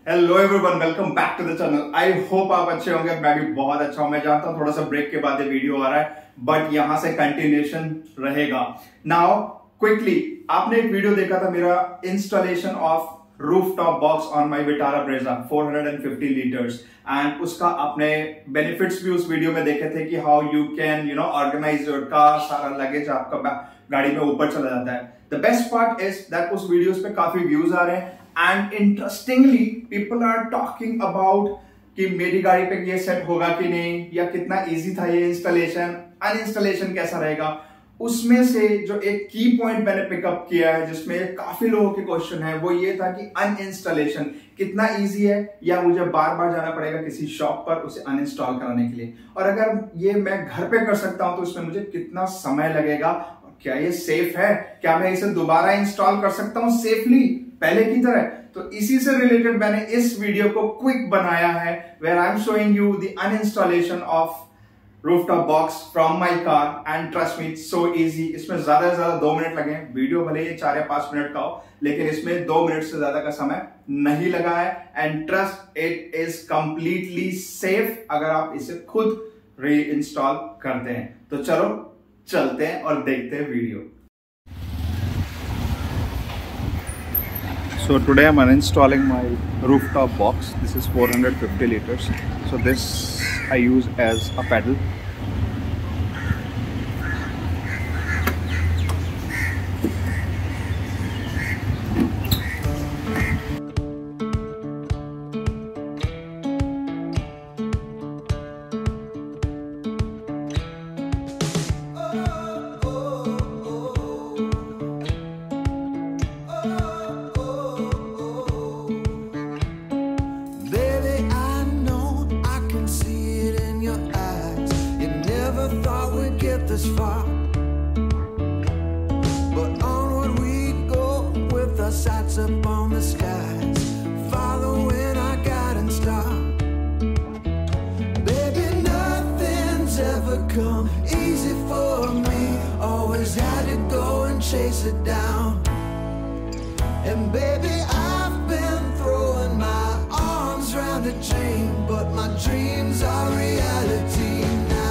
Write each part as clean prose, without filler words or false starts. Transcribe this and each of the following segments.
Hello everyone, welcome back to the channel. I hope आप अच्छे होंगे। मैं भी बहुत अच्छा हूं। मैं जानता हूं थोड़ा सा ब्रेक के बाद ये वीडियो आ रहा है, बट यहां से कंटिन्यूएशन रहेगा। नाउ क्विकली, आपने एक वीडियो देखा था मेरा installation of rooftop box on my Vitara Brezza 450 litres, and उसका आपने बेनिफिट्स भी उस वीडियो में देखे थे कि how you can organize your car. सारा लगेज आपका गाड़ी में ऊपर चला जाता है। The best part is that उस वीडियोस पे काफी व्यूज आ रहे हैं, and interestingly people are talking about कि मेरी गाड़ी पे ये सेट होगा कि नहीं, या कितना इजी था ये इंस्टॉलेशन, अनइंस्टॉलेशन कैसा रहेगा। उसमें से जो एक की पॉइंट मैंने पिकअप किया है, जिसमें काफी लोगों के क्वेश्चन है, वो ये था कि अनइंस्टॉलेशन कितना इजी है, या मुझे बार बार जाना पड़ेगा किसी शॉप पर उसे अनइंस्टॉल कराने के लिए, और अगर ये मैं घर पे कर सकता हूं तो इसमें मुझे कितना समय लगेगा, और क्या ये सेफ है, क्या मैं इसे दोबारा इंस्टॉल कर सकता हूं सेफली पहले की तरह। तो इसी से रिलेटेड मैंने इस वीडियो को क्विक बनाया है, where I am showing you the uninstallation of rooftop box from my car, and trust me it's so easy. इसमें ज्यादा से ज्यादा 2 मिनट लगे। वीडियो भले ही 4 या 5 मिनट का हो, लेकिन इसमें 2 मिनट से ज्यादा का समय नहीं लगा है, and trust it is completely safe अगर आप इसे खुद री इंस्टॉल करते हैं। तो चलो चलते हैं और देखते हैं video. So today I'm uninstalling my rooftop box. This is 450 liters. So this I use as a pedal. Far, but onward we go with our sights up on the skies, following our guiding star. Baby, nothing's ever come easy for me. Always had to go and chase it down. And baby, I've been throwing my arms around a dream, but my dreams are reality now.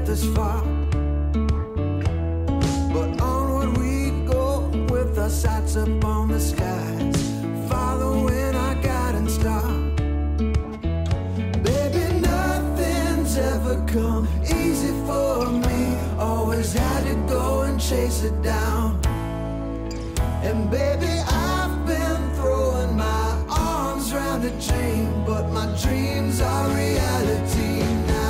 This far, but onward we go with our sights up on the skies, following our guiding star. Baby, nothing's ever come easy for me. Always had to go and chase it down. And baby, I've been throwing my arms around a dream, but my dreams are reality now.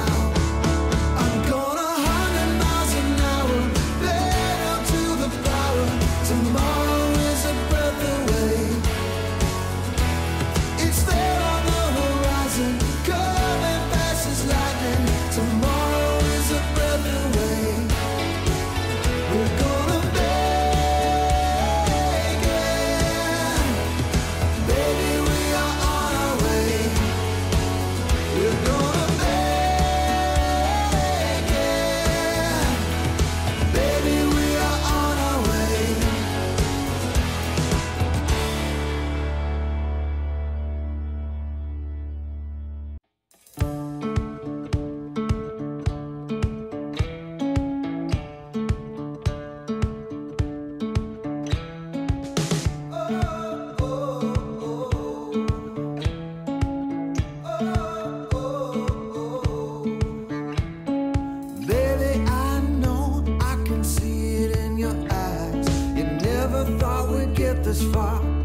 never thought we'd get this far.